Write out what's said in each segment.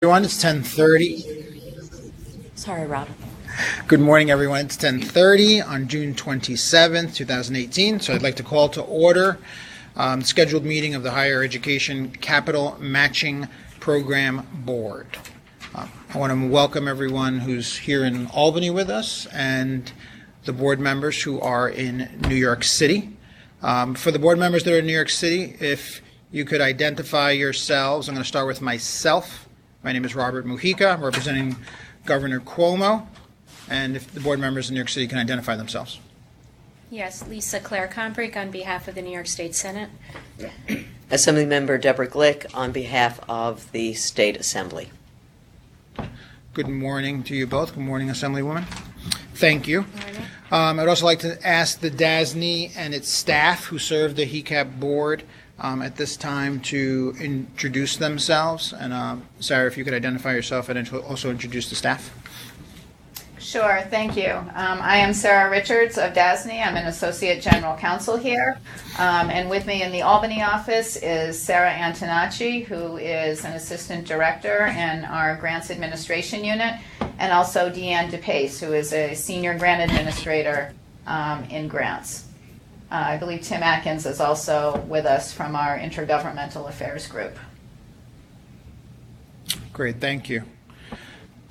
Everyone, it's 10:30. Sorry, Rob. Good morning, everyone. It's 10:30 on June 27th, 2018. So I'd like to call to order scheduled meeting of the Higher Education Capital Matching Program Board. I want to welcome everyone who's here in Albany with us and the board members who are in New York City. For the board members that are in New York City, if you could identify yourselves. I'm going to start with myself. My name is Robert Mujica. I'm representing Governor Cuomo. And if the board members in New York City can identify themselves. Yes, Lisa Claire Combrick on behalf of the New York State Senate. Assemblymember Deborah Glick on behalf of the State Assembly. Good morning to you both. Good morning, Assemblywoman. Thank you. I'd also like to ask the DASNY and its staff who serve the HECAP board at this time to introduce themselves. And Sarah, if you could identify yourself and also introduce the staff. Sure, thank you. I am Sarah Richards of DASNY. I'm an Associate General Counsel here. And with me in the Albany office is Sarah Antonacci, who is an Assistant Director in our Grants Administration Unit, and also Deanne DePace, who is a Senior Grant Administrator in Grants. I believe Tim Atkins is also with us from our Intergovernmental Affairs Group. Great, thank you.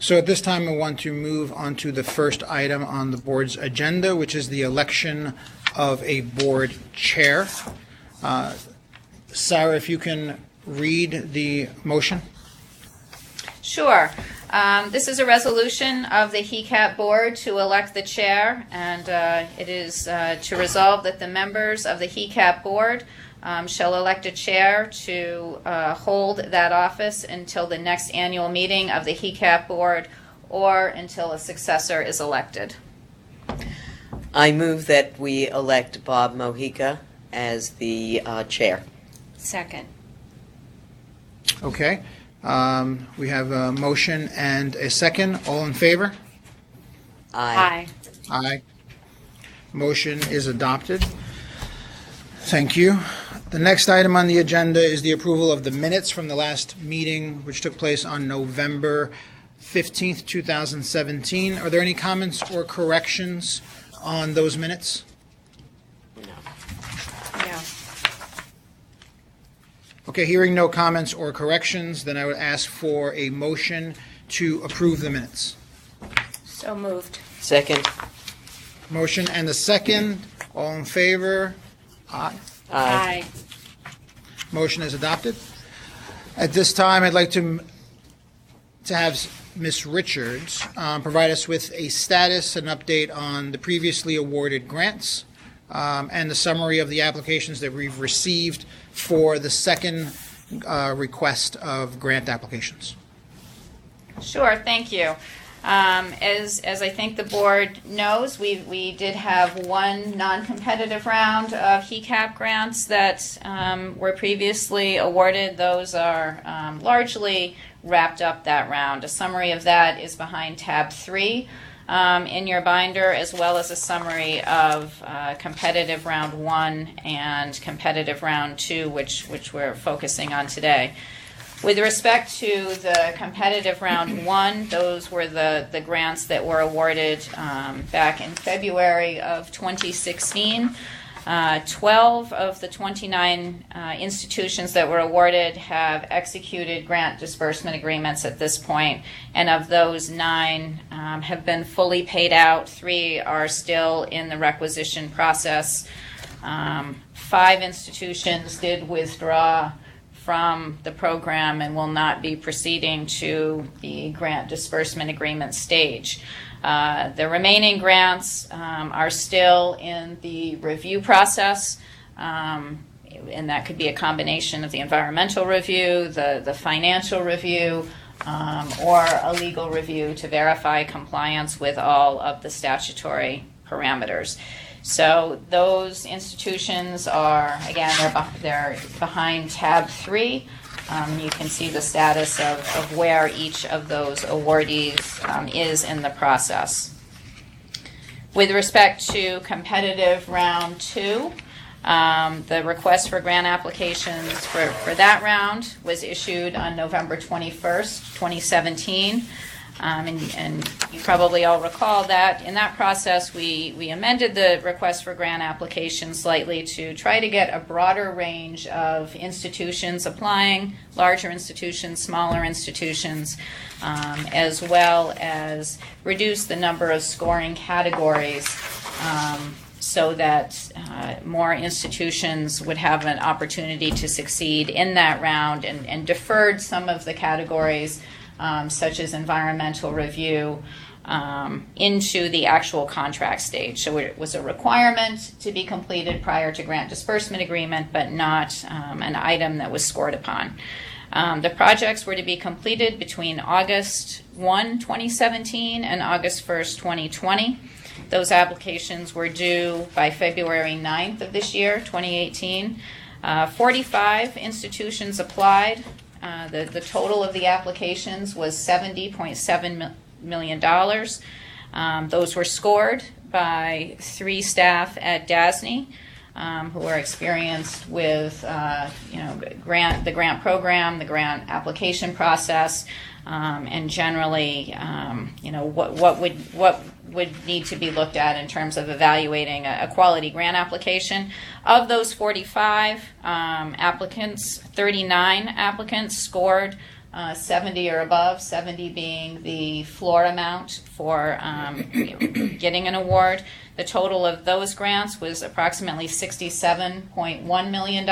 So at this time, I want to move on to the first item on the board's agenda, which is the election of a board chair. Sarah, if you can read the motion. Sure. This is a resolution of the HECAP board to elect the chair, and it is to resolve that the members of the HECAP board shall elect a chair to hold that office until the next annual meeting of the HECAP board or until a successor is elected. I move that we elect Bob Mojica as the chair. Second. Okay. We have a motion and a second. All in favor? Aye. Aye. Motion is adopted. Thank you. The next item on the agenda is the approval of the minutes from the last meeting, which took place on November 15th, 2017. Are there any comments or corrections on those minutes? No. Okay, hearing no comments or corrections, then I would ask for a motion to approve the minutes. So moved. Second. Motion and a second. All in favor? Aye. Aye. Motion is adopted. At this time, I'd like to have Ms. Richards provide us with a status and update on the previously awarded grants and the summary of the applications that we've received for the second request of grant applications. Sure, thank you. As I think the board knows, we did have one non-competitive round of HECAP grants that were previously awarded. Those are largely wrapped up that round. A summary of that is behind tab 3 in your binder, as well as a summary of competitive round 1 and competitive round 2, which we're focusing on today. With respect to the competitive round 1, those were the grants that were awarded back in February of 2016. 12 of the 29 institutions that were awarded have executed grant disbursement agreements at this point, and of those 9 have been fully paid out. 3 are still in the requisition process. 5 institutions did withdraw from the program and will not be proceeding to the grant disbursement agreement stage. The remaining grants are still in the review process, and that could be a combination of the environmental review, the financial review, or a legal review to verify compliance with all of the statutory parameters. So those institutions are, again, they're behind tab 3. You can see the status of where each of those awardees is in the process. With respect to competitive round 2, The request for grant applications for that round was issued on November 21st, 2017. And you probably all recall that in that process we amended the request for grant application slightly to try to get a broader range of institutions applying, larger institutions, smaller institutions, as well as reduce the number of scoring categories so that more institutions would have an opportunity to succeed in that round, and deferred some of the categories such as environmental review into the actual contract stage. So it was a requirement to be completed prior to grant disbursement agreement, but not an item that was scored upon. The projects were to be completed between August 1, 2017 and August 1st, 2020. Those applications were due by February 9th of this year, 2018. 45 institutions applied. The total of the applications was $70.7 million. Those were scored by 3 staff at DASNY who are experienced with the grant program, the grant application process, and generally what would need to be looked at in terms of evaluating a quality grant application. Of those 45 applicants, 39 applicants scored 70 or above, 70 being the floor amount for getting an award. The total of those grants was approximately $67.1 million.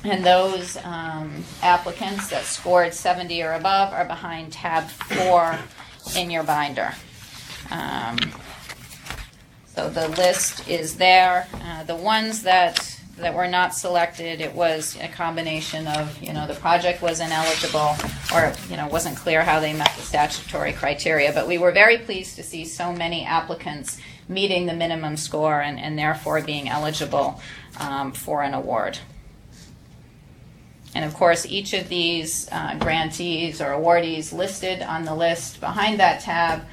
And those applicants that scored 70 or above are behind tab 4 in your binder. So the list is there. The ones that were not selected, it was a combination of, the project was ineligible, or, wasn't clear how they met the statutory criteria. But we were very pleased to see so many applicants meeting the minimum score and therefore being eligible for an award. And of course, each of these grantees or awardees listed on the list behind that tab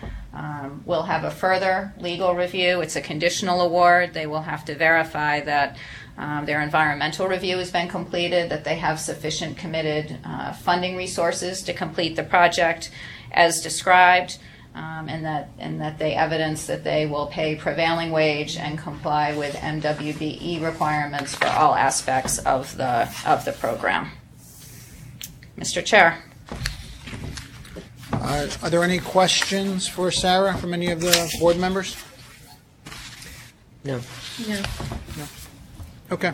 will have a further legal review. It's a conditional award. They will have to verify that their environmental review has been completed, that they have sufficient committed funding resources to complete the project as described, and that they evidence that they will pay prevailing wage and comply with MWBE requirements for all aspects of the program. Mr. Chair. Are there any questions for Sarah from any of the board members? No. No. Okay.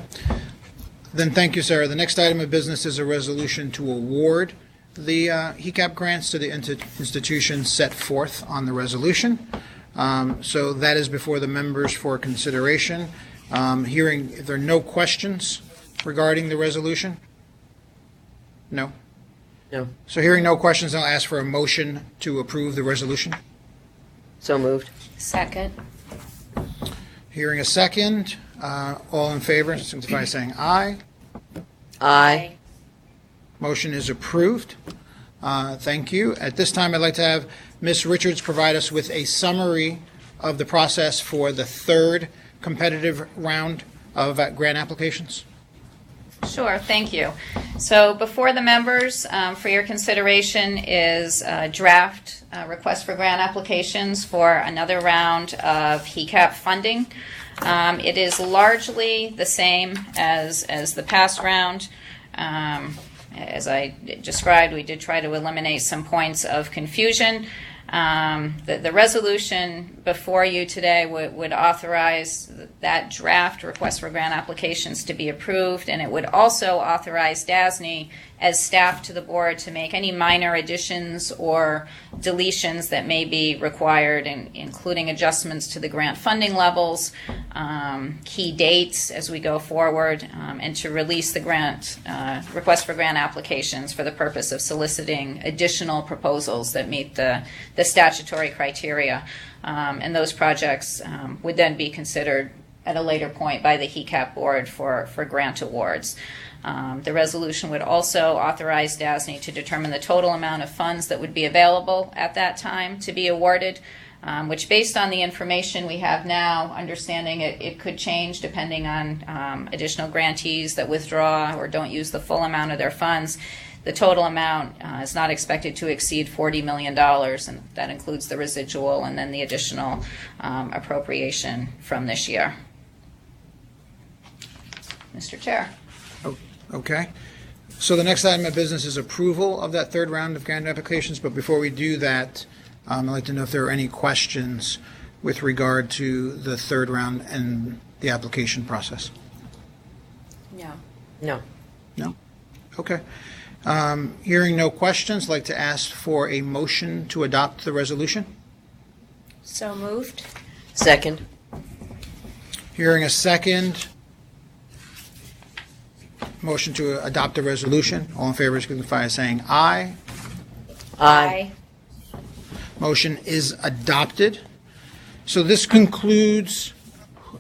Then thank you, Sarah. The next item of business is a resolution to award the HECAP grants to the institutions set forth on the resolution. So that is before the members for consideration. Hearing if there are no questions regarding the resolution? No? No. So hearing no questions, I'll ask for a motion to approve the resolution. So moved. Second. Hearing a second, all in favor, signify by saying aye. Aye. Motion is approved. Thank you. At this time, I'd like to have Ms. Richards provide us with a summary of the process for the third competitive round of grant applications. Sure, thank you. So before the members, for your consideration is a draft request for grant applications for another round of HECAP funding. It is largely the same as the past round. As I described, we did try to eliminate some points of confusion. The resolution before you today would authorize that draft request for grant applications to be approved, and it would also authorize DASNY as staff to the board to make any minor additions or deletions that may be required, including adjustments to the grant funding levels, key dates as we go forward, and to release the grant request for grant applications for the purpose of soliciting additional proposals that meet the statutory criteria. And those projects would then be considered at a later point by the HECAP board for grant awards. The resolution would also authorize DASNY to determine the total amount of funds that would be available at that time to be awarded, which based on the information we have now, understanding it could change depending on additional grantees that withdraw or don't use the full amount of their funds. The total amount is not expected to exceed $40 million, and that includes the residual and then the additional appropriation from this year. Mr. Chair. Okay. So the next item of business is approval of that third round of grant applications. But before we do that, I'd like to know if there are any questions with regard to the third round and the application process. No. No. No? Okay. Hearing no questions, I'd like to ask for a motion to adopt the resolution. So moved. Second. Hearing a second. Motion to adopt the resolution. All in favor signify by saying aye. Aye. Motion is adopted. So this concludes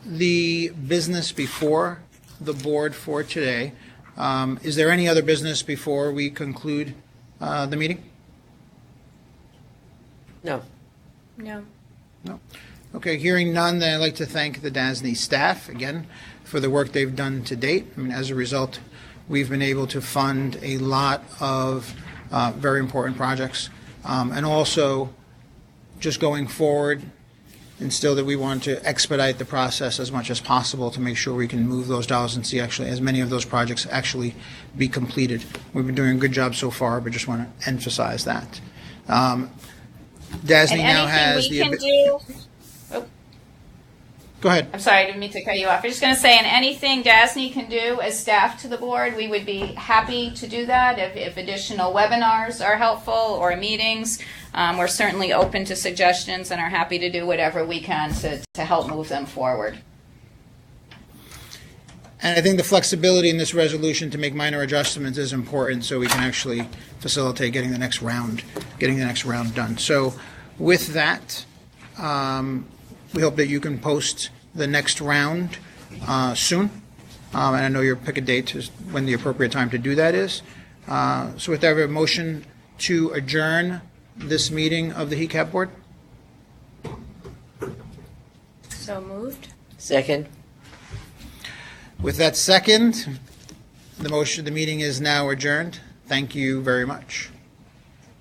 the business before the board for today. Is there any other business before we conclude the meeting? No. No. No. Okay, hearing none, then I'd like to thank the DASNY staff again for the work they've done to date. I mean, as a result, we've been able to fund a lot of very important projects. And also, just going forward, instill that we want to expedite the process as much as possible to make sure we can move those dollars and see actually as many of those projects actually be completed. We've been doing a good job so far, but just want to emphasize that. DASNY now has the ability. Go ahead. I'm sorry, I didn't mean to cut you off. I'm just going to say, and anything DASNY can do as staff to the board, we would be happy to do that. If additional webinars are helpful or meetings, we're certainly open to suggestions and are happy to do whatever we can to help move them forward. And I think the flexibility in this resolution to make minor adjustments is important so we can actually facilitate getting the next round done. So with that, we hope that you can post the next round soon. And I know you'll pick a date as when the appropriate time to do that is. So with that, we have a motion to adjourn this meeting of the HECAP board. So moved. Second. With that second, the meeting is now adjourned. Thank you very much.